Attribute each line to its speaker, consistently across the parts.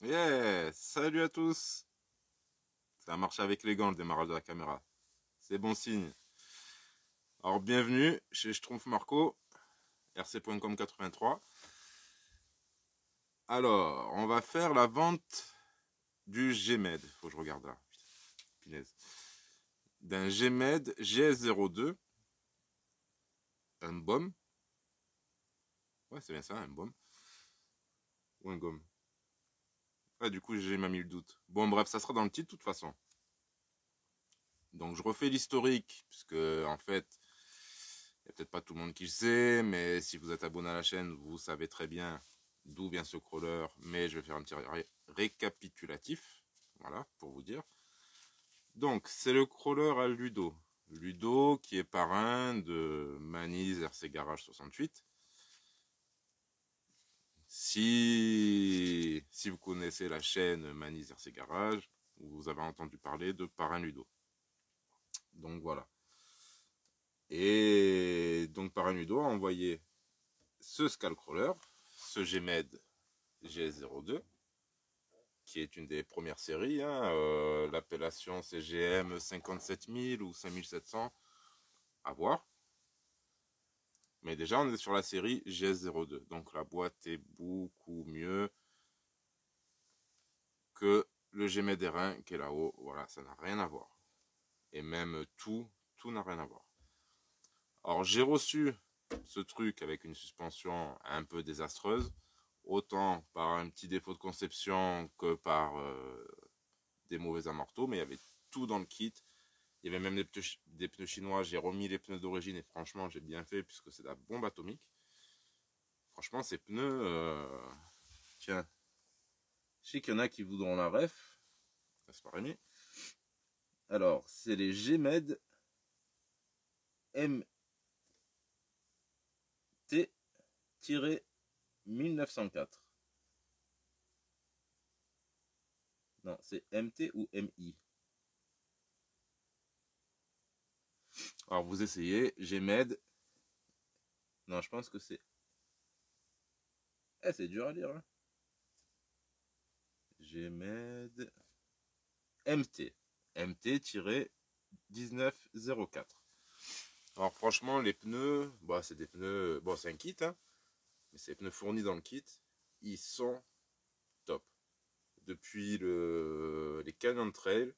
Speaker 1: Yeah, salut à tous. Ça a marché avec les gants, le démarrage de la caméra. C'est bon signe. Alors bienvenue chez Schtroumpf Marco, rc.com 83. Alors, on va faire la vente du GMED. Faut que je regarde là. Punaise. D'un GMED GS02. Un BOM. Ouais, c'est bien ça, un BOM. Ou un GOM. Ah, du coup, j'ai mis le doute. Bon, bref, ça sera dans le titre de toute façon. Donc, je refais l'historique, puisque en fait, il n'y a peut-être pas tout le monde qui le sait, mais si vous êtes abonné à la chaîne, vous savez très bien d'où vient ce crawler, mais je vais faire un petit récapitulatif, voilà, pour vous dire. Donc, c'est le crawler à Ludo. Ludo qui est parrain de Manise RC Garage 68. Si vous connaissez la chaîne Manise RC Garage, vous avez entendu parler de parrain Ludo. Donc voilà. Et donc parrain Ludo a envoyé ce Skullcrawler, ce GMED GS02, qui est une des premières séries. L'appellation CGM 57000 ou 5700, à voir. Mais déjà, on est sur la série GS02. Donc la boîte est beaucoup mieux que le GMED R1 qui est là-haut. Voilà, ça n'a rien à voir. Et même tout n'a rien à voir. Alors j'ai reçu ce truc avec une suspension un peu désastreuse, autant par un petit défaut de conception que par des mauvais amortos, mais il y avait tout dans le kit. Il y avait même des pneus chinois. J'ai remis les pneus d'origine et franchement j'ai bien fait puisque c'est la bombe atomique. Franchement ces pneus, tiens, je sais qu'il y en a qui voudront la ref, c'est pas rémi. Alors c'est les GMED MT-1904. Non, c'est MT ou MI. Alors vous essayez, GMED. Non, je pense que c'est... c'est dur à lire. Hein. GMED MT. MT-1904. Alors franchement, les pneus, bah, c'est des pneus... Bon, c'est un kit, hein, mais c'est des pneus fournis dans le kit. Ils sont top. Depuis les Canyon Trail,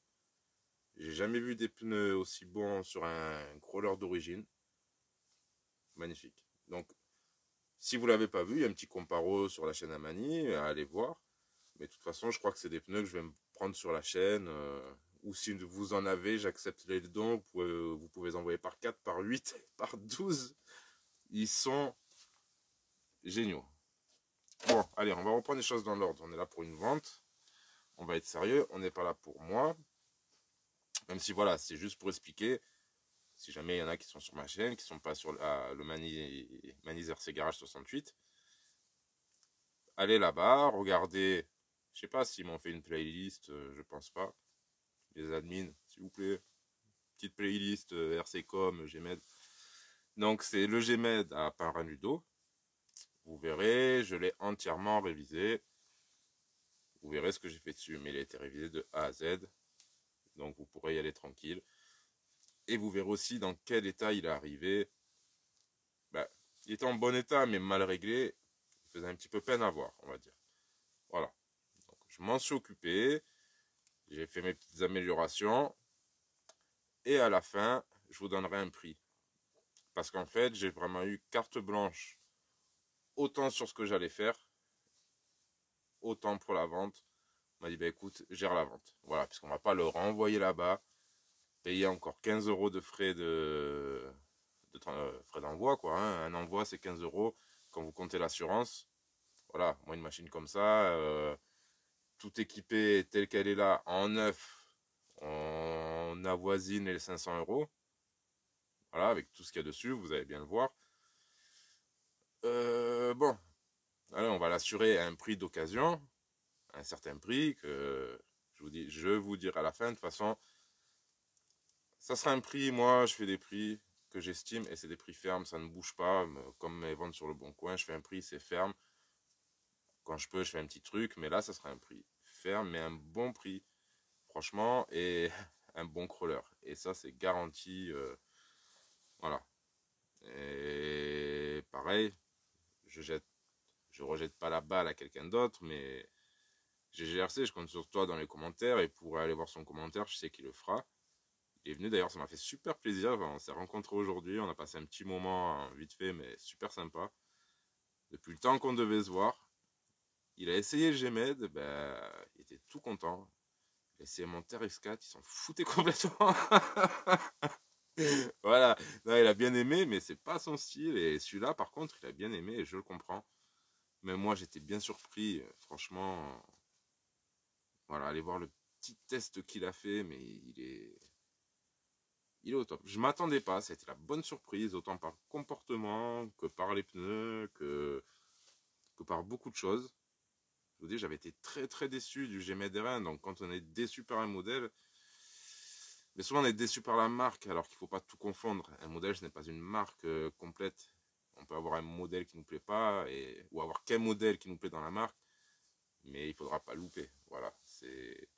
Speaker 1: j'ai jamais vu des pneus aussi bons sur un crawler d'origine. Magnifique. Donc, si vous l'avez pas vu, il y a un petit comparo sur la chaîne Amani, à aller voir. Mais de toute façon, je crois que c'est des pneus que je vais me prendre sur la chaîne. Ou si vous en avez, j'accepte les dons. Vous pouvez les envoyer par 4, par 8, par 12. Ils sont géniaux. Bon, allez, on va reprendre les choses dans l'ordre. On est là pour une vente. On va être sérieux. On n'est pas là pour moi. Même si, voilà, c'est juste pour expliquer. Si jamais il y en a qui sont sur ma chaîne, qui ne sont pas sur le Manise RC Garage 68. Allez là-bas, regardez. Je sais pas s'ils m'ont fait une playlist, je pense pas. Les admins, s'il vous plaît. Petite playlist RCcom, GMED. Donc c'est le GMED à Paranudo. Vous verrez, je l'ai entièrement révisé. Vous verrez ce que j'ai fait dessus. Mais il a été révisé de A à Z. Donc vous pourrez y aller tranquille. Et vous verrez aussi dans quel état il est arrivé. Bah, il était en bon état, mais mal réglé. Il faisait un petit peu peine à voir, on va dire. Voilà. Donc, je m'en suis occupé. J'ai fait mes petites améliorations. Et à la fin, je vous donnerai un prix. Parce qu'en fait, j'ai vraiment eu carte blanche. Autant sur ce que j'allais faire. Autant pour la vente. On m'a dit, bah écoute, gère la vente. Voilà, puisqu'on va pas le renvoyer là-bas. Payer encore 15 euros de frais frais d'envoi, quoi. Hein. Un envoi, c'est 15 euros. Quand vous comptez l'assurance. Voilà, moi, une machine comme ça, tout équipé telle qu'elle est là, en neuf, on avoisine les 500 euros. Voilà, avec tout ce qu'il y a dessus, vous allez bien le voir. Bon, allez, on va l'assurer à un prix d'occasion, un certain prix que je vous dirai à la fin. De toute façon, ça sera un prix, moi je fais des prix que j'estime et c'est des prix fermes, ça ne bouge pas, comme mes ventes sur le bon coin, je fais un prix, c'est ferme. Quand je peux, je fais un petit truc, mais là, ça sera un prix ferme, mais un bon prix, franchement, et un bon crawler. Et ça, c'est garanti. Voilà. Et pareil, je jette, je rejette pas la balle à quelqu'un d'autre, mais GGRC, je compte sur toi dans les commentaires, et pour aller voir son commentaire, je sais qu'il le fera. Il est venu d'ailleurs, ça m'a fait super plaisir. Enfin, on s'est rencontrés aujourd'hui, on a passé un petit moment vite fait, mais super sympa. Depuis le temps qu'on devait se voir, il a essayé le GMED, ben, il était tout content. Il a essayé mon TRX4, il s'en foutait complètement. Voilà, non, il a bien aimé, mais c'est pas son style. Et celui-là, par contre, il a bien aimé et je le comprends. Mais moi, j'étais bien surpris, franchement. Voilà, allez voir le petit test qu'il a fait, mais il est au top. Je m'attendais pas, ça a été la bonne surprise, autant par le comportement que par les pneus, que par beaucoup de choses. Je vous dis, j'avais été très très déçu du GMED R1, donc quand on est déçu par un modèle, mais souvent on est déçu par la marque, alors qu'il ne faut pas tout confondre. Un modèle, ce n'est pas une marque complète. On peut avoir un modèle qui ne nous plaît pas, ou avoir qu'un modèle qui nous plaît dans la marque, mais il ne faudra pas louper. Voilà, c'est...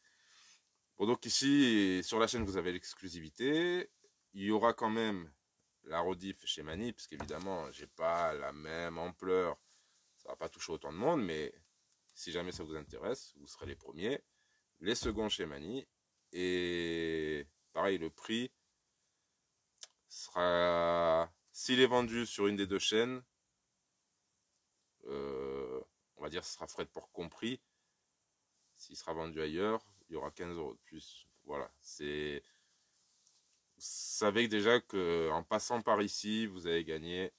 Speaker 1: Bon, donc ici, sur la chaîne, vous avez l'exclusivité. Il y aura quand même la rediff chez Mani, parce qu'évidemment, j'ai pas la même ampleur. Ça va pas toucher autant de monde, mais si jamais ça vous intéresse, vous serez les premiers. Les seconds chez Mani. Et pareil, le prix sera... S'il est vendu sur une des deux chaînes, on va dire ce sera frais de port compris. S'il sera vendu ailleurs, il y aura 15 € de plus. Voilà, c'est... Vous savez déjà qu'en passant par ici, vous allez gagner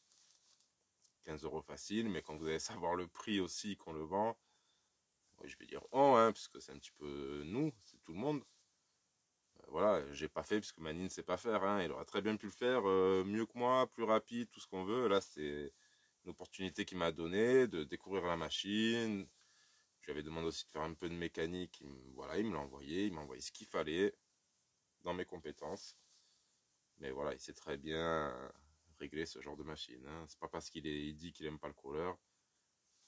Speaker 1: 15 € facile, mais quand vous allez savoir le prix aussi qu'on le vend, je vais dire oh, hein, parce que c'est un petit peu nous, c'est tout le monde. Voilà, j'ai pas fait parce que Mani ne sait pas faire, hein. Il aurait très bien pu le faire mieux que moi, plus rapide, tout ce qu'on veut. Là, c'est une opportunité qu'il m'a donnée de découvrir la machine. Je lui avais demandé aussi de faire un peu de mécanique. Voilà, il me l'a envoyé, il m'a envoyé ce qu'il fallait dans mes compétences. Mais voilà, il sait très bien régler ce genre de machine, hein. C'est pas parce il dit qu'il aime pas le crawler.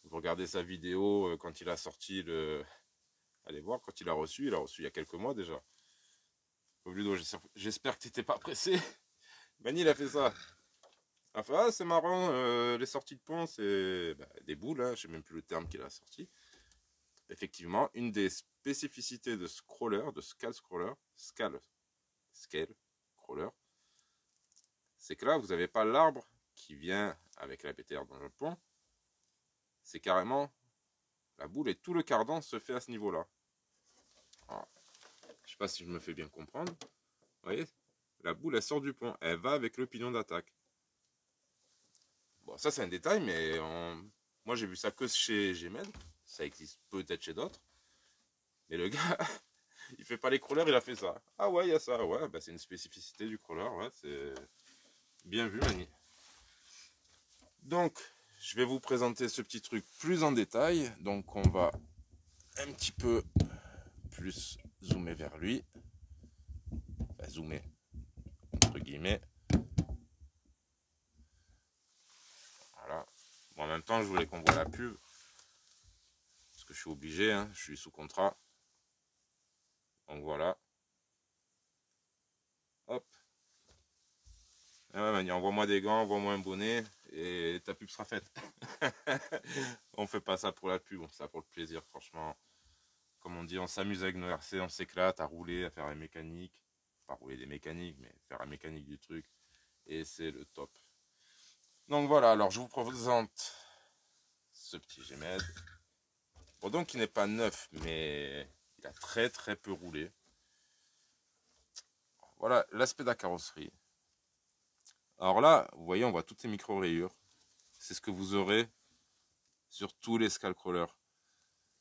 Speaker 1: Vous regardez sa vidéo quand il a sorti le... Allez voir, quand il a reçu il y a quelques mois déjà. Ludo, j'espère que t'étais pas pressé. Mani, il a fait ça. Il a fait, ah, c'est marrant, les sorties de pont, c'est bah, des boules, hein, je sais même plus le terme qu'il a sorti. Effectivement, une des spécificités de scroller, de scale scroller, scale crawler, c'est que là, vous n'avez pas l'arbre qui vient avec la BTR dans le pont. C'est carrément la boule et tout le cardan se fait à ce niveau-là. Je sais pas si je me fais bien comprendre. Vous voyez, la boule, elle sort du pont. Elle va avec le pignon d'attaque. Bon, ça, c'est un détail, mais moi, j'ai vu ça que chez Gmail. Ça existe peut-être chez d'autres. Mais le gars, il fait pas les crawlers, il a fait ça. Ah ouais, il y a ça. Ouais, bah, c'est une spécificité du crawler. Ouais, c'est bien vu, Mani. Donc, je vais vous présenter ce petit truc plus en détail. Donc, on va un petit peu plus zoomer vers lui. Enfin, zoomer, entre guillemets. Voilà. Bon, en même temps, je voulais qu'on voit la pub. Parce que je suis obligé, hein, je suis sous contrat. Donc voilà. Hop. Ah ouais, Mani, envoie-moi des gants, envoie-moi un bonnet et ta pub sera faite. On fait pas ça pour la pub, on fait ça pour le plaisir, franchement. Comme on dit, on s'amuse avec nos RC, on s'éclate à rouler, à faire la mécanique. Pas rouler des mécaniques, mais faire la mécanique du truc. Et c'est le top. Donc voilà, alors je vous présente ce petit GMED. Bon, donc il n'est pas neuf, mais il a très très peu roulé. Voilà l'aspect de la carrosserie. Alors là, vous voyez, on voit toutes les micro-rayures. C'est ce que vous aurez sur tous les Skullcrawlers.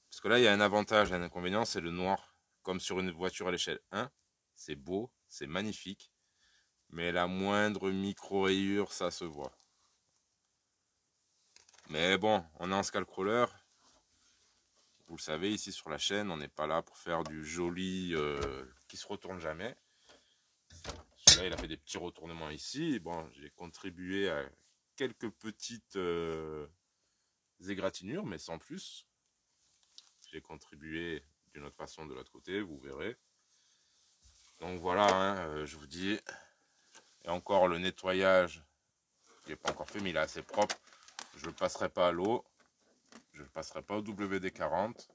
Speaker 1: Parce que là, il y a un avantage et un inconvénient, c'est le noir. Comme sur une voiture à l'échelle 1, c'est beau, c'est magnifique. Mais la moindre micro-rayure, ça se voit. Mais bon, on est en Skullcrawler. Vous le savez, ici sur la chaîne, on n'est pas là pour faire du joli qui se retourne jamais. Celui-là, il a fait des petits retournements ici. Bon, j'ai contribué à quelques petites égratignures, mais sans plus. J'ai contribué d'une autre façon de l'autre côté, vous verrez. Donc voilà, hein, je vous dis. Et encore le nettoyage, il n'est pas encore fait, mais il est assez propre. Je ne le passerai pas à l'eau. Je ne le passerai pas au WD-40.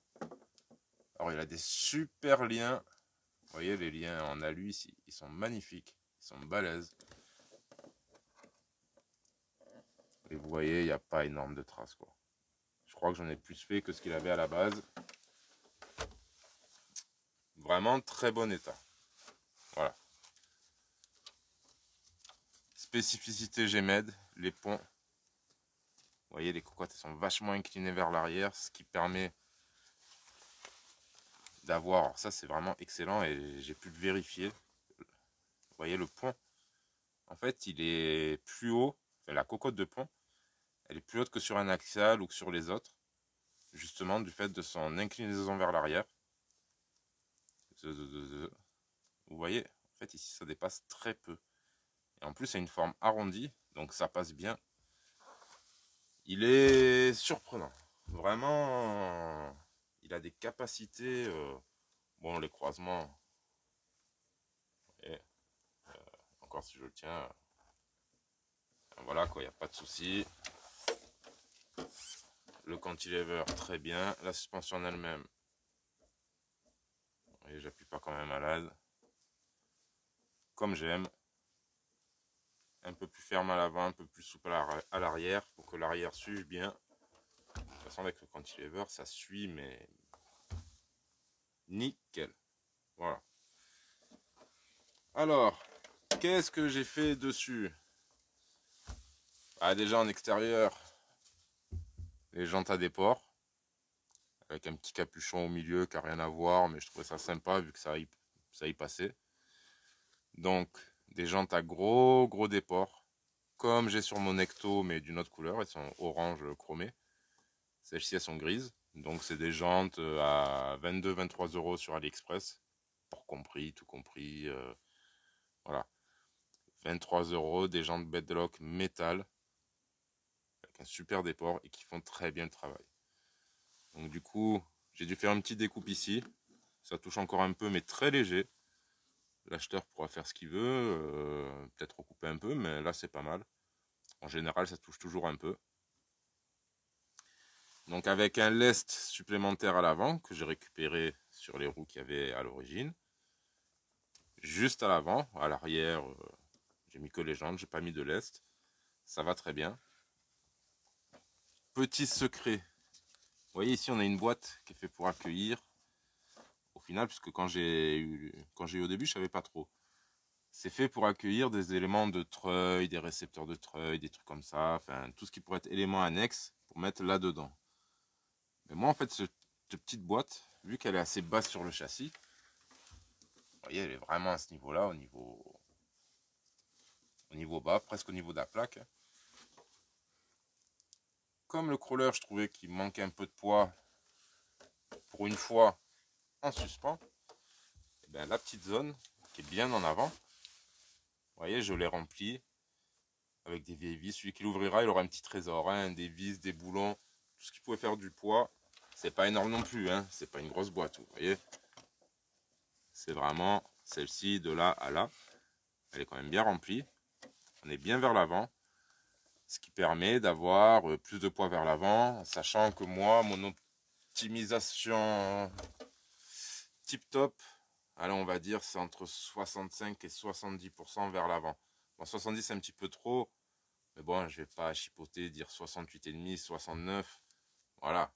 Speaker 1: Alors il a des super liens. Vous voyez les liens en alu ici, ils sont magnifiques. Ils sont balèzes. Et vous voyez, il n'y a pas énorme de traces, quoi. Je crois que j'en ai plus fait que ce qu'il avait à la base. Vraiment très bon état. Voilà. Spécificité Gmed, les ponts. Vous voyez, les cocottes elles sont vachement inclinées vers l'arrière, ce qui permet d'avoir, ça c'est vraiment excellent et j'ai pu le vérifier. Vous voyez le pont, en fait il est plus haut, enfin, la cocotte de pont, elle est plus haute que sur un axial ou que sur les autres, justement du fait de son inclinaison vers l'arrière. Vous voyez, en fait ici ça dépasse très peu. Et en plus c'est une forme arrondie, donc ça passe bien. Il est surprenant, vraiment, il a des capacités, bon les croisements, et encore si je le tiens, voilà quoi, il n'y a pas de souci. Le cantilever très bien, la suspension en elle-même, vous voyez j'appuie pas comme un malade, comme j'aime, un peu plus ferme à l'avant, un peu plus souple à l'arrière, pour que l'arrière suive bien. De toute façon avec le cantilever ça suit mais nickel, voilà. Alors, qu'est-ce que j'ai fait dessus? Ah, déjà en extérieur, les jantes à déport, avec un petit capuchon au milieu qui n'a rien à voir, mais je trouvais ça sympa vu que ça y passait. Donc, des jantes à gros déport, comme j'ai sur mon Necto, mais d'une autre couleur, elles sont orange chromées. Celles-ci, elles sont grises. Donc, c'est des jantes à 22-23 € sur AliExpress, pour compris, tout compris. Voilà. 23 €, des jantes Bedlock métal, avec un super déport et qui font très bien le travail. Donc du coup, j'ai dû faire une petite découpe ici. Ça touche encore un peu, mais très léger. L'acheteur pourra faire ce qu'il veut, peut-être recouper un peu, mais là c'est pas mal. En général, ça touche toujours un peu. Donc avec un lest supplémentaire à l'avant, que j'ai récupéré sur les roues qu'il y avait à l'origine. Juste à l'avant, à l'arrière, j'ai mis que les jantes, j'ai pas mis de lest. Ça va très bien. Petit secret. Vous voyez ici, on a une boîte qui est faite pour accueillir. Au final, puisque quand j'ai eu au début, je savais pas trop. C'est fait pour accueillir des éléments de treuil, des récepteurs de treuil, des trucs comme ça, enfin tout ce qui pourrait être élément annexe pour mettre là-dedans. Mais moi en fait cette petite boîte, vu qu'elle est assez basse sur le châssis, vous voyez elle est vraiment à ce niveau-là, au niveau bas, presque au niveau de la plaque. Comme le crawler je trouvais qu'il manquait un peu de poids pour une fois en suspens, et bien la petite zone qui est bien en avant, vous voyez je l'ai remplie avec des vieilles vis. Celui qui l'ouvrira, il aura un petit trésor, hein, des vis, des boulons, tout ce qui pouvait faire du poids. C'est pas énorme non plus, hein, c'est pas une grosse boîte, vous voyez. C'est vraiment celle-ci de là à là. Elle est quand même bien remplie. On est bien vers l'avant, ce qui permet d'avoir plus de poids vers l'avant, sachant que moi, mon optimisation tip top, allez, on va dire, c'est entre 65 et 70% vers l'avant. Bon, 70 c'est un petit peu trop, mais bon, je vais pas chipoter, dire 68,5, 69, voilà,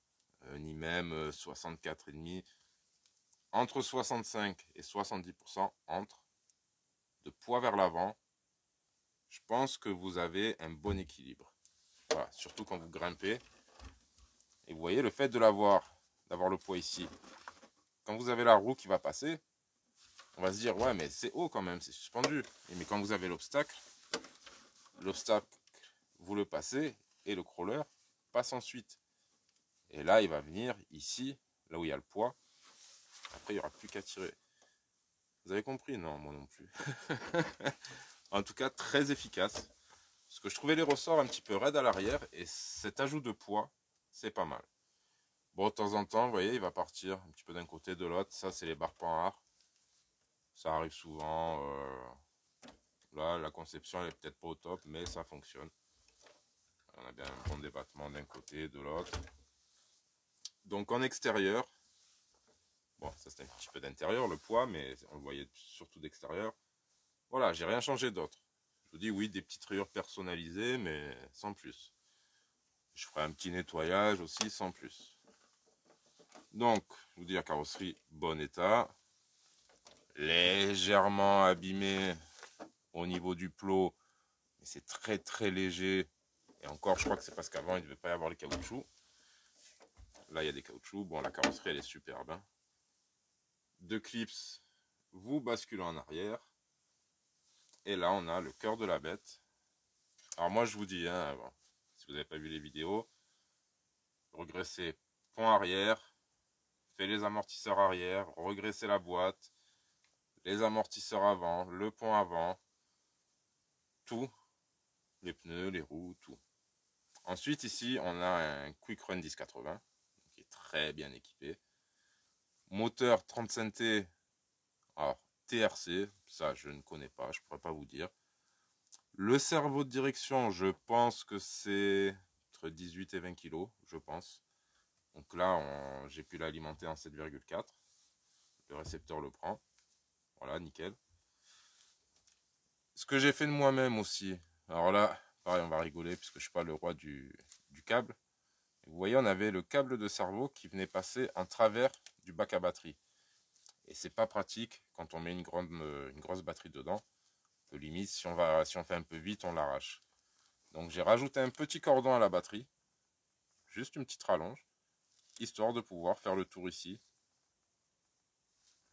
Speaker 1: ni même 64,5. Entre 65 et 70% entre de poids vers l'avant, je pense que vous avez un bon équilibre. Voilà, surtout quand vous grimpez. Et vous voyez, le fait de d'avoir le poids ici, quand vous avez la roue qui va passer, on va se dire, ouais, mais c'est haut quand même, c'est suspendu. Mais quand vous avez l'obstacle, vous le passez et le crawler passe ensuite. Et là, il va venir ici, là où il y a le poids. Après, il n'y aura plus qu'à tirer. Vous avez compris? Non, moi non plus. En tout cas, très efficace. Parce que je trouvais les ressorts un petit peu raides à l'arrière. Et cet ajout de poids, c'est pas mal. Bon, de temps en temps, vous voyez, il va partir un petit peu d'un côté, de l'autre. Ça, c'est les barres Panhard. Ça arrive souvent. Là, la conception, elle est peut-être pas au top, mais ça fonctionne. On a bien un bon débattement d'un côté et de l'autre. Donc en extérieur, bon, ça c'est un petit peu d'intérieur le poids, mais on le voyait surtout d'extérieur. Voilà, j'ai rien changé d'autre. Je vous dis oui, des petites rayures personnalisées, mais sans plus. Je ferai un petit nettoyage aussi, sans plus. Donc, je vous dis la carrosserie, bon état. Légèrement abîmée au niveau du plot, mais c'est très très léger. Et encore, je crois que c'est parce qu'avant, il ne devait pas y avoir les caoutchoucs. Là, il y a des caoutchoucs. Bon, la carrosserie, elle est superbe. Hein. Deux clips, vous basculez en arrière. Et là, on a le cœur de la bête. Alors moi, je vous dis, hein, bon, si vous n'avez pas vu les vidéos, regressez pont arrière, faites les amortisseurs arrière, regressez la boîte, les amortisseurs avant, le pont avant, tout, les pneus, les roues, tout. Ensuite, ici, on a un Quick Run 1080, qui est très bien équipé. Moteur 35T, alors TRC, ça je ne connais pas, je ne pourrais pas vous dire. Le cerveau de direction, je pense que c'est entre 18 et 20 kg, je pense. Donc là, j'ai pu l'alimenter en 7,4. Le récepteur le prend. Voilà, nickel. Ce que j'ai fait de moi-même aussi. Alors là, pareil, on va rigoler puisque je ne suis pas le roi du câble. Vous voyez, on avait le câble de cerveau qui venait passer en travers du bac à batterie. Et c'est pas pratique quand on met une grosse batterie dedans. Limite, si on fait un peu vite, on l'arrache. Donc j'ai rajouté un petit cordon à la batterie. Juste une petite rallonge. Histoire de pouvoir faire le tour ici.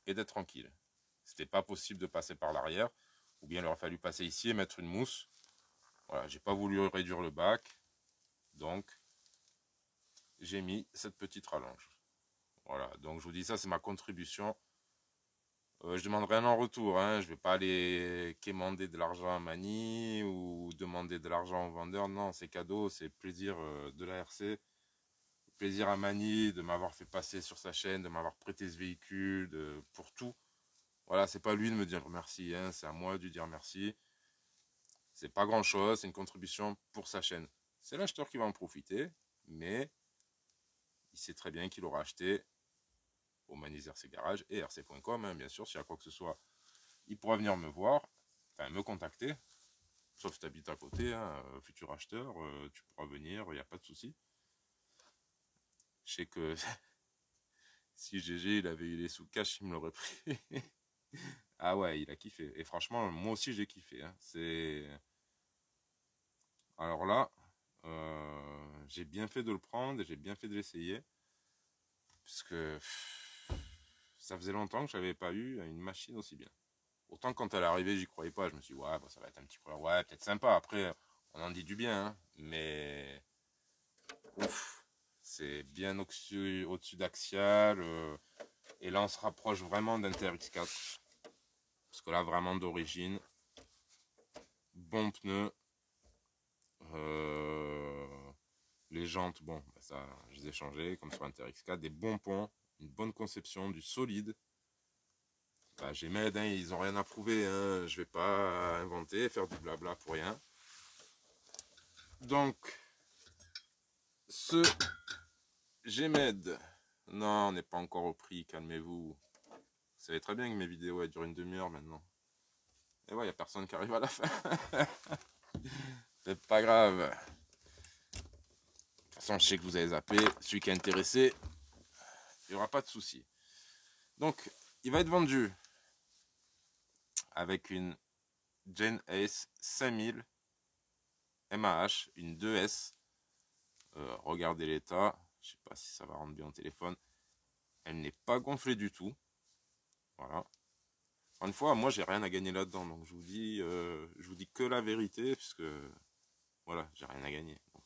Speaker 1: Et d'être tranquille. C'était pas possible de passer par l'arrière. Ou bien il aurait fallu passer ici et mettre une mousse. Voilà, j'ai pas voulu réduire le bac. Donc j'ai mis cette petite rallonge. Voilà, donc je vous dis ça, c'est ma contribution. Je demande rien en retour, hein. Je vais pas aller quémander de l'argent à Mani ou demander de l'argent au vendeur. Non, c'est cadeau, c'est plaisir de la RC. Plaisir à Mani de m'avoir fait passer sur sa chaîne, de m'avoir prêté ce véhicule, pour tout. Voilà, c'est pas lui de me dire merci, hein, c'est à moi de lui dire merci. C'est pas grand chose, c'est une contribution pour sa chaîne. C'est l'acheteur qui va en profiter, mais il sait très bien qu'il aura acheté au Manis RC Garage et rc.com, hein, bien sûr, s'il y a quoi que ce soit, il pourra venir me voir, enfin me contacter, sauf si tu habites à côté, hein, futur acheteur, tu pourras venir, il n'y a pas de souci. Je sais que si GG il avait eu les sous cash, il me l'aurait pris. Ah ouais, il a kiffé. Et franchement, moi aussi j'ai kiffé. Hein. Alors là, j'ai bien fait de le prendre et j'ai bien fait de l'essayer. Puisque ça faisait longtemps que j'avais pas eu une machine aussi bien. Autant quand elle est arrivée, j'y croyais pas. Je me suis dit, ouais, bah, ça va être un petit peu, ouais, peut-être sympa. Après, on en dit du bien, hein, mais ouf, c'est bien au-dessus d'Axial. Et là, on se rapproche vraiment d'un TRX4. Parce que là, vraiment d'origine, bon pneu. Les jantes, bon, bah ça, je les ai changées, comme sur un TRX4. Des bons ponts, une bonne conception, du solide. Bah, Gmed, hein, ils ont rien à prouver. Hein. Je vais pas inventer, faire du blabla pour rien. Donc, ce Gmed, non, on n'est pas encore au prix, calmez-vous. Vous savez très bien que mes vidéos elles durent une demi-heure maintenant. Et ouais, il n'y a personne qui arrive à la fin. C'est pas grave. De toute façon, je sais que vous avez zappé. Celui qui est intéressé, il n'y aura pas de souci. Donc, il va être vendu avec une Gen Ace 5000 MAH, une 2S. Regardez l'état. Je sais pas si ça va rendre bien au téléphone. Elle n'est pas gonflée du tout. Voilà. Encore une fois, moi j'ai rien à gagner là-dedans, donc je vous dis que la vérité, puisque voilà, j'ai rien à gagner. Donc,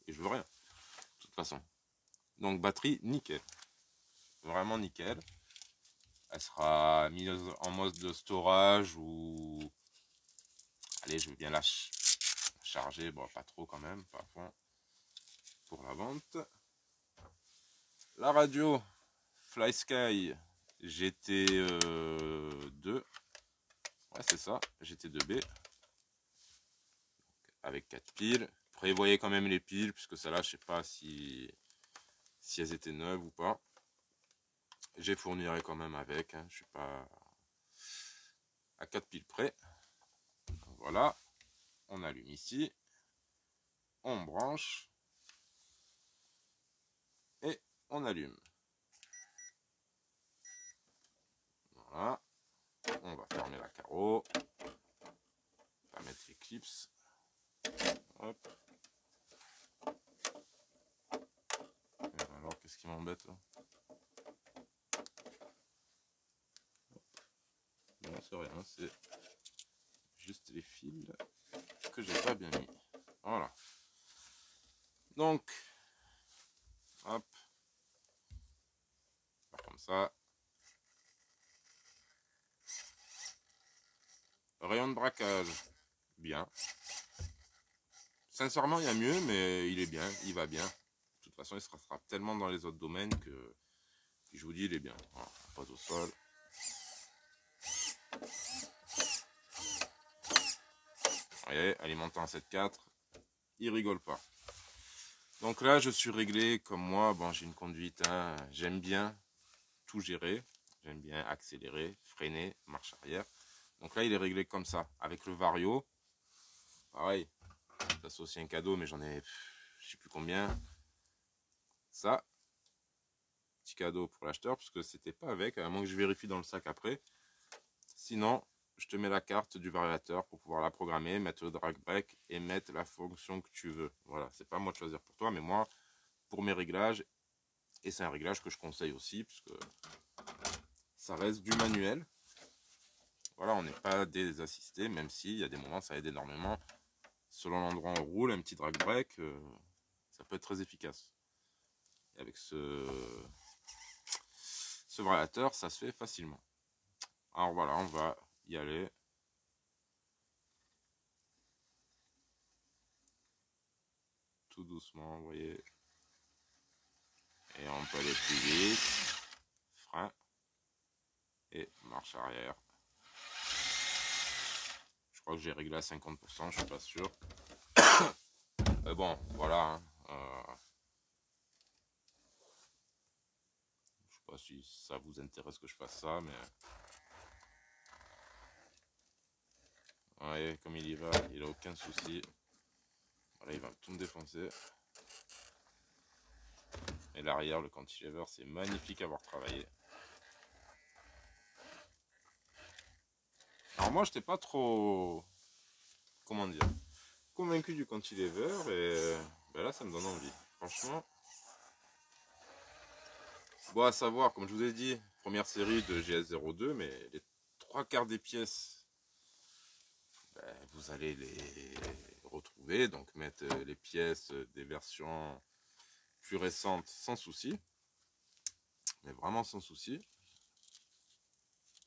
Speaker 1: et je veux rien, de toute façon. Donc batterie nickel, vraiment nickel. Elle sera mise en mode de storage ou allez, je veux bien la charger, bon pas trop quand même, pas à fond pour la vente. La radio FlySky GT2. Ouais, c'est ça, GT2B. Avec 4 piles. Prévoyez quand même les piles, puisque celle-là, je sais pas si elles étaient neuves ou pas. J'ai fournirai quand même avec, hein, je suis pas à 4 piles près. Donc voilà, on allume ici, on branche et on allume. Voilà, on va fermer la carreau, on va mettre les clips. Hop. Et alors, qu'est-ce qui m'embête là? Non, c'est rien, c'est juste les fils que j'ai pas bien mis. Voilà. Donc, hop, comme ça. Rayon de braquage, bien. Sincèrement, il y a mieux, mais il est bien, il va bien. De toute façon, il se rattrape tellement dans les autres domaines que je vous dis, il est bien. Voilà, pas au sol. Vous voyez, alimentant en 7.4, il rigole pas. Donc là, je suis réglé comme moi. Bon, j'ai une conduite, hein, j'aime bien tout gérer. J'aime bien accélérer, freiner, marche arrière. Donc là, il est réglé comme ça, avec le Vario. Pareil, ça c'est aussi un cadeau, mais j'en ai, je sais plus combien. Ça, petit cadeau pour l'acheteur, parce que c'était pas avec, à moins que je vérifie dans le sac après. Sinon, je te mets la carte du variateur pour pouvoir la programmer, mettre le drag break et mettre la fonction que tu veux. Voilà, c'est pas moi de choisir pour toi, mais moi, pour mes réglages, et c'est un réglage que je conseille aussi, puisque ça reste du manuel. Voilà, on n'est pas des assistés, même si il y a des moments ça aide énormément. Selon l'endroit où on roule, un petit drag break, ça peut être très efficace. Et avec ce variateur, ça se fait facilement. Alors voilà, on va y aller. Tout doucement, vous voyez. Et on peut aller plus vite. Frein. Et marche arrière. Je crois que j'ai réglé à 50%, je suis pas sûr. Mais bon, voilà. Je sais pas si ça vous intéresse que je fasse ça, mais... Vous voyez, comme il y va, il a aucun souci. Voilà, il va tout me défoncer. Et l'arrière, le cantilever, c'est magnifique à avoir travaillé. Alors moi, j'étais pas trop... Comment dire, convaincu du cantilever, et ben là, ça me donne envie. Franchement... Bon, à savoir, comme je vous ai dit, première série de GS02, mais les 3/4 des pièces, ben, vous allez les retrouver. Donc mettre les pièces des versions plus récentes sans souci. Mais vraiment sans souci.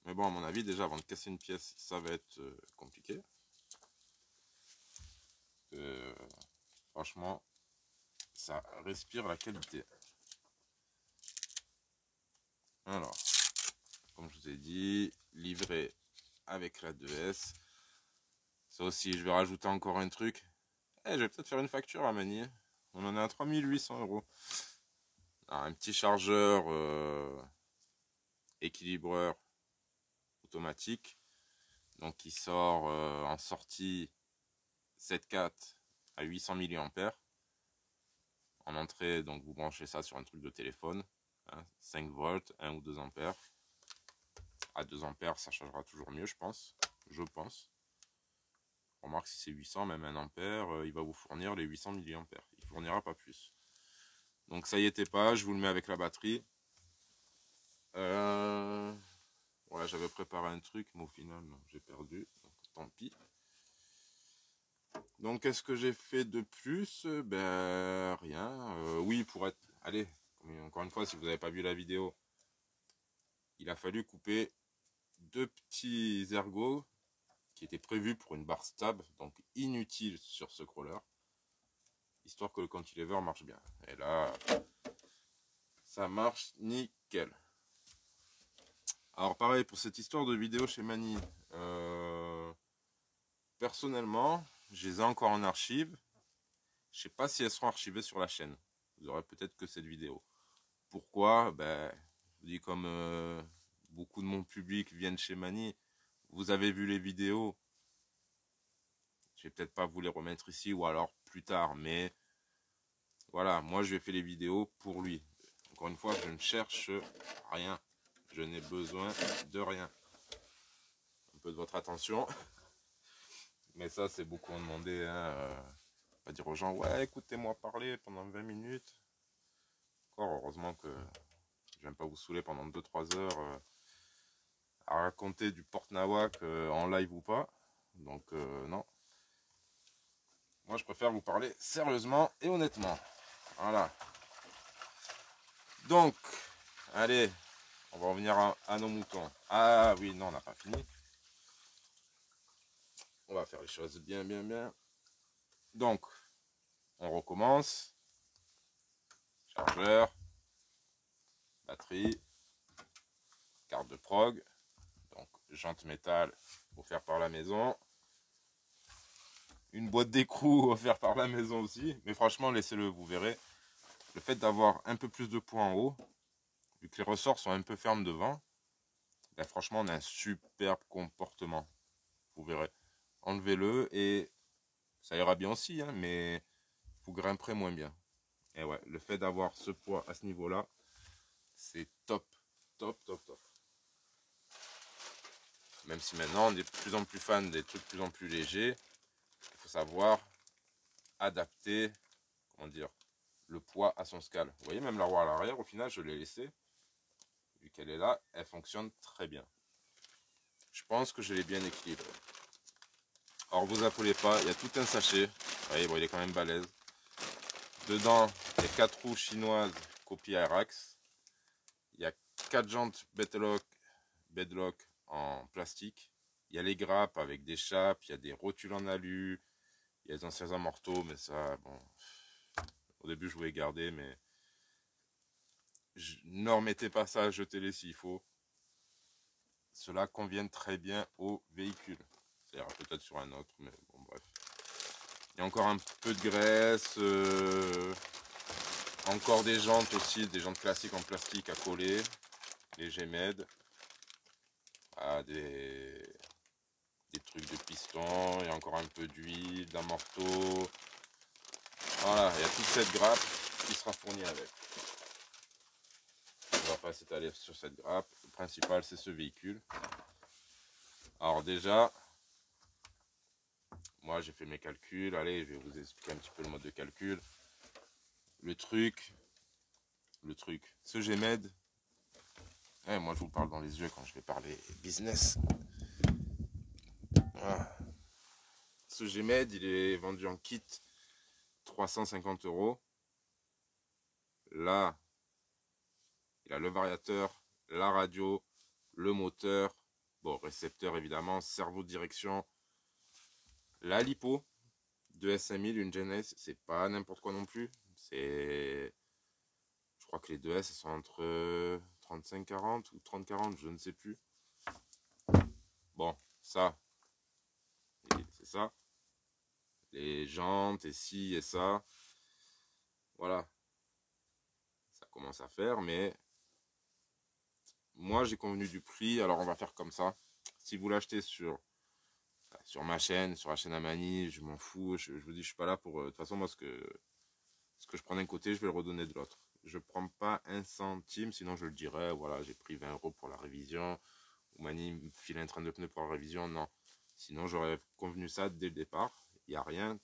Speaker 1: Mais bon, à mon avis, déjà, avant de casser une pièce, ça va être compliqué. Franchement, ça respire la qualité. Alors, comme je vous ai dit, livré avec la 2S. Ça aussi, je vais rajouter encore un truc. Je vais peut-être faire une facture à Mani. On en est à 3800 €. Un petit chargeur équilibreur automatique. Donc qui sort en sortie 7.4 à 800 mAh. En entrée, donc vous branchez ça sur un truc de téléphone. 5 volts, 1 ou 2 ampères. À 2 ampères, ça chargera toujours mieux, je pense. Remarque, si c'est 800, même 1 ampère, il va vous fournir les 800 mAh. Il fournira pas plus. Donc ça y était pas, je vous le mets avec la batterie. Ouais, j'avais préparé un truc, mais au final, j'ai perdu. Donc tant pis. Donc qu'est-ce que j'ai fait de plus? Ben rien. Oui, pour être... Allez, encore une fois, si vous n'avez pas vu la vidéo, il a fallu couper 2 petits ergots qui étaient prévus pour une barre stable, donc inutile sur ce crawler, histoire que le cantilever marche bien. Et là, ça marche nickel. Alors pareil, pour cette histoire de vidéo chez Mani, personnellement, je les ai encore en archive. Je sais pas si elles seront archivées sur la chaîne. Vous aurez peut-être que cette vidéo. Pourquoi? Ben, je vous dis comme beaucoup de mon public viennent chez Mani, vous avez vu les vidéos. Je vais peut-être pas vous les remettre ici ou alors plus tard, mais voilà, moi je vais faire les vidéos pour lui. Encore une fois, je ne cherche rien. Je n'ai besoin de rien. Un peu de votre attention. Mais ça, c'est beaucoup demandé. Hein. Pas dire aux gens, ouais, écoutez-moi parler pendant 20 minutes. Encore, heureusement que je viens pas vous saouler pendant 2-3 heures à raconter du porte-nawak en live ou pas. Donc, non. Moi, je préfère vous parler sérieusement et honnêtement. Voilà. Donc, allez, on va revenir à nos moutons. Ah oui, non, on n'a pas fini. On va faire les choses bien, bien, bien. Donc, on recommence. Chargeur, batterie, carte de prog, donc jante métal offert par la maison. Une boîte d'écrou offerte par la maison aussi. Mais franchement, laissez-le, vous verrez. Le fait d'avoir un peu plus de poids en haut, vu que les ressorts sont un peu fermes devant, ben franchement, on a un superbe comportement. Vous verrez. Enlevez-le et ça ira bien aussi, hein, mais vous grimperez moins bien. Et ouais, le fait d'avoir ce poids à ce niveau-là, c'est top, top, top, top. Même si maintenant on est de plus en plus fan des trucs de plus en plus légers, il faut savoir adapter, comment dire, le poids à son scale. Vous voyez, même la roue à l'arrière, au final, je l'ai laissée. Vu qu'elle est là, elle fonctionne très bien. Je pense que je l'ai bien équilibré. Alors vous affolez pas, il y a tout un sachet. Vous voyez, bon, il est quand même balèze. Dedans, il y a 4 roues chinoises copie Airax. Il y a 4 jantes bedlock en plastique. Il y a les grappes avec des chapes, il y a des rotules en alu, il y a les anciens amortos, mais ça, bon, au début je voulais garder, mais ne remettez pas ça, jetez-les s'il faut. Cela convient très bien au véhicule. Ça ira peut-être sur un autre, mais bon, bref. Il y a encore un peu de graisse, encore des jantes aussi, des jantes classiques en plastique à coller, les Gmed, des trucs de piston, il y a encore un peu d'huile, d'amorto. Voilà, il y a toute cette grappe qui sera fournie avec. On va pas s'étaler sur cette grappe. Le principal, c'est ce véhicule. Alors déjà, moi j'ai fait mes calculs. Allez, je vais vous expliquer un petit peu le mode de calcul. Le truc, ce Gmed, moi je vous parle dans les yeux quand je vais parler business. Voilà. Ce Gmed, il est vendu en kit 350 €. Là, il a le variateur, la radio, le moteur, bon, récepteur évidemment, cerveau de direction, la lipo de S5000, une Gen S, c'est pas n'importe quoi non plus. Je crois que les 2S sont entre 35-40 ou 30-40, je ne sais plus. Bon, ça, c'est ça. Les jantes et ci et ça. Voilà. Ça commence à faire, mais moi j'ai convenu du prix, alors on va faire comme ça. Si vous l'achetez sur ma chaîne, sur la chaîne Amani, je m'en fous, je vous dis, je suis pas là pour... De toute façon, moi, ce que je prends d'un côté, je vais le redonner de l'autre. Je prends pas un centime, sinon je le dirais, voilà, j'ai pris 20 € pour la révision, ou Mani me file un train de pneus pour la révision, non. Sinon, j'aurais convenu ça dès le départ, il n'y a rien.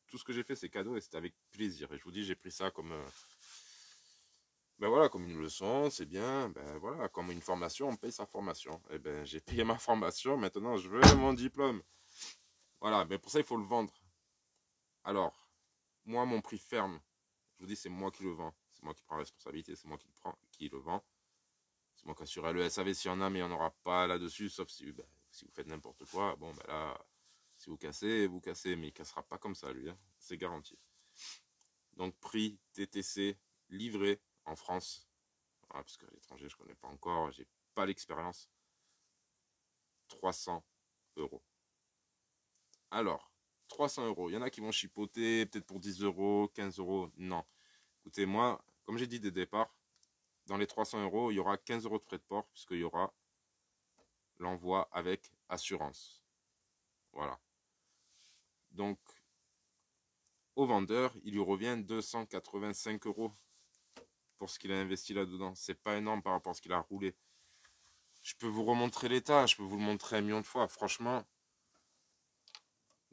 Speaker 1: Tout ce que j'ai fait, c'est cadeau et c'était avec plaisir. Et je vous dis, j'ai pris ça comme... ben voilà, comme une leçon, c'est bien, ben voilà, comme une formation, on paye sa formation. Et ben j'ai payé ma formation, maintenant je veux mon diplôme. Voilà, mais pour ça il faut le vendre. Alors, moi mon prix ferme, je vous dis c'est moi qui le vends, c'est moi qui prends la responsabilité, c'est moi qui le vend. C'est moi qui assurerai le SAV s'il y en a, mais il n'y en aura pas là-dessus, sauf si, si vous faites n'importe quoi. Bon ben là, si vous cassez, mais il cassera pas comme ça lui, hein, c'est garanti. Donc prix TTC livré en France, voilà, parce qu'à l'étranger, je connais pas encore, j'ai pas l'expérience. 300 euros. Alors, 300 euros. Il y en a qui vont chipoter, peut-être pour 10 euros, 15 euros. Non. Écoutez, moi, comme j'ai dit dès le départ, dans les 300 euros, il y aura 15 euros de frais de port, puisqu'il y aura l'envoi avec assurance. Voilà. Donc, au vendeur, il lui revient 285 euros pour ce qu'il a investi là-dedans. C'est pas énorme par rapport à ce qu'il a roulé. Je peux vous remontrer l'état, je peux vous le montrer un million de fois. Franchement,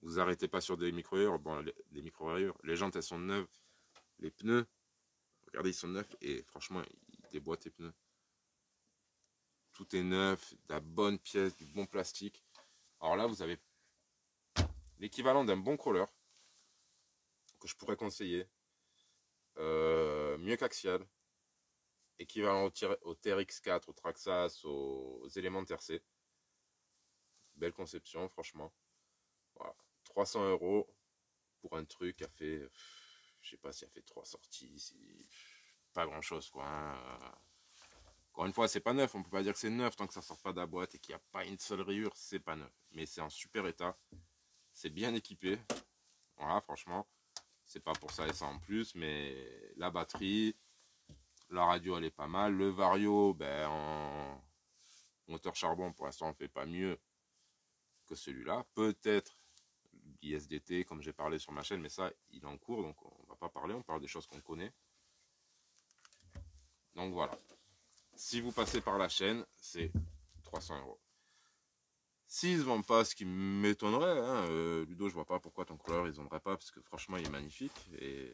Speaker 1: vous arrêtez pas sur des micro-rayures. Bon, les micro-rayures, les jantes, elles sont neuves. Les pneus, regardez, ils sont neufs. Et franchement, ils déboîtent les pneus. Tout est neuf, de la bonne pièce, du bon plastique. Alors là, vous avez l'équivalent d'un bon crawler que je pourrais conseiller. Mieux qu'Axial. Équivalent au TRX4, au Traxxas, aux éléments TRC. Belle conception, franchement. Voilà. 300 euros pour un truc qui a fait, je sais pas s'il a fait 3 sorties, pas grand chose quoi. Hein. Encore une fois, c'est pas neuf, on peut pas dire que c'est neuf tant que ça sort pas de la boîte et qu'il n'y a pas une seule rayure, c'est pas neuf. Mais c'est en super état, c'est bien équipé. Voilà, franchement, c'est pas pour ça et ça en plus, mais la batterie, la radio elle est pas mal. Le Vario, ben en moteur charbon pour l'instant on ne fait pas mieux que celui-là. Peut-être l'ISDT comme j'ai parlé sur ma chaîne, mais ça il est en cours donc on va pas parler, on parle des choses qu'on connaît. Donc voilà. Si vous passez par la chaîne, c'est 300 euros. S'ils ne se vendent pas, ce qui m'étonnerait, hein, Ludo, je vois pas pourquoi ton couleur ils ne vendrait pas, parce que franchement il est magnifique. Et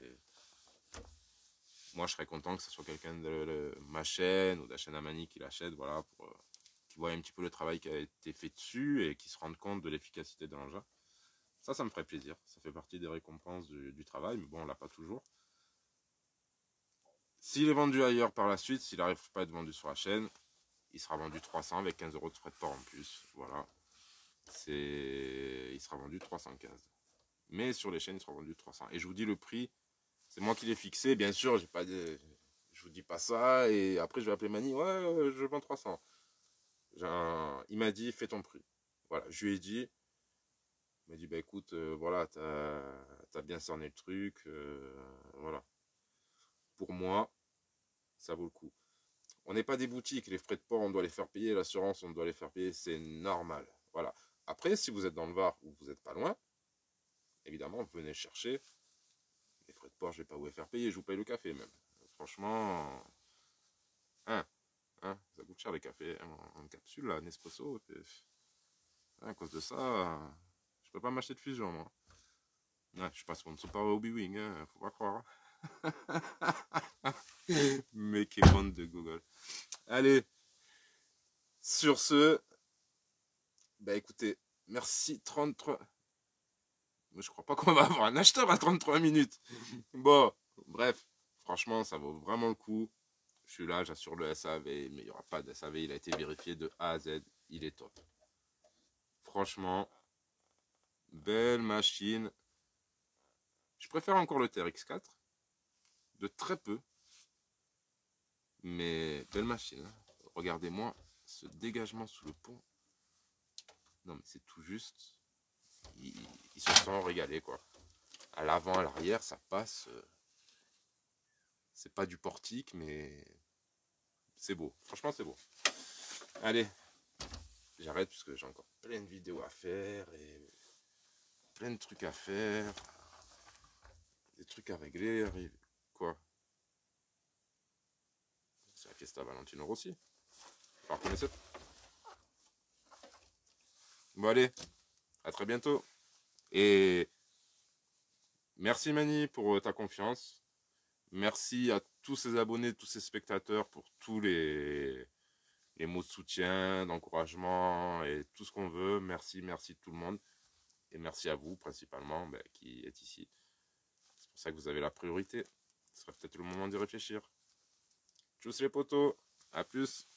Speaker 1: moi je serais content que ce soit quelqu'un de ma chaîne ou de la chaîne Amani qui l'achète, voilà, pour qui voit un petit peu le travail qui a été fait dessus et qui se rende compte de l'efficacité de l'engin. Ça me ferait plaisir. Ça fait partie des récompenses du travail, mais bon, on l'a pas toujours. S'il est vendu ailleurs par la suite, s'il n'arrive pas à être vendu sur la chaîne, il sera vendu 300 avec 15 euros de frais de port en plus. Voilà. Il sera vendu 315. Mais sur les chaînes, il sera vendu 300. Et je vous dis le prix, c'est moi qui l'ai fixé. Bien sûr, je vous dis pas ça. Et après, je vais appeler Mani. Ouais, je vends 300. Il m'a dit, fais ton prix. Voilà, je lui ai dit. Il m'a dit, bah écoute, voilà, t'as bien cerné le truc. Voilà. Pour moi, ça vaut le coup. On n'est pas des boutiques, les frais de port, on doit les faire payer, l'assurance, on doit les faire payer, c'est normal. Voilà. Après, si vous êtes dans le Var ou vous n'êtes pas loin, évidemment, venez chercher. Les frais de port, je ne vais pas vous les faire payer, je vous paye le café même. Franchement, hein, ça coûte cher les cafés en capsule, là, Nespresso. Et puis, à cause de ça, je peux pas m'acheter de fusion, moi. Ouais, je suis pas sponsor par Hobby Wing, hein, faut pas croire. Mais qui est bande de Google. Allez, sur ce, bah écoutez, merci 33. Mais je crois pas qu'on va avoir un acheteur à 33 minutes. Bon, bref, franchement, ça vaut vraiment le coup. Je suis là, j'assure le SAV, mais il n'y aura pas de SAV, il a été vérifié de A à Z, il est top. Franchement, belle machine. Je préfère encore le TRX4, de très peu, mais belle machine. Hein. Regardez-moi ce dégagement sous le pont. Non mais c'est tout juste. Ils se sont régalés quoi. À l'avant, à l'arrière, ça passe. C'est pas du portique, mais c'est beau. Franchement, c'est beau. Allez, j'arrête parce que j'ai encore plein de vidéos à faire et plein de trucs à faire. Des trucs à régler. Quoi? C'est la Fiesta Valentino Rossi. Vous reconnaissez? Bon, allez, à très bientôt. Et merci Mani pour ta confiance. Merci à tous ces abonnés, tous ces spectateurs pour tous les mots de soutien, d'encouragement et tout ce qu'on veut. Merci, merci tout le monde. Et merci à vous principalement qui êtes ici. C'est pour ça que vous avez la priorité. Ce serait peut-être le moment d'y réfléchir. Tchuss les potos, à plus.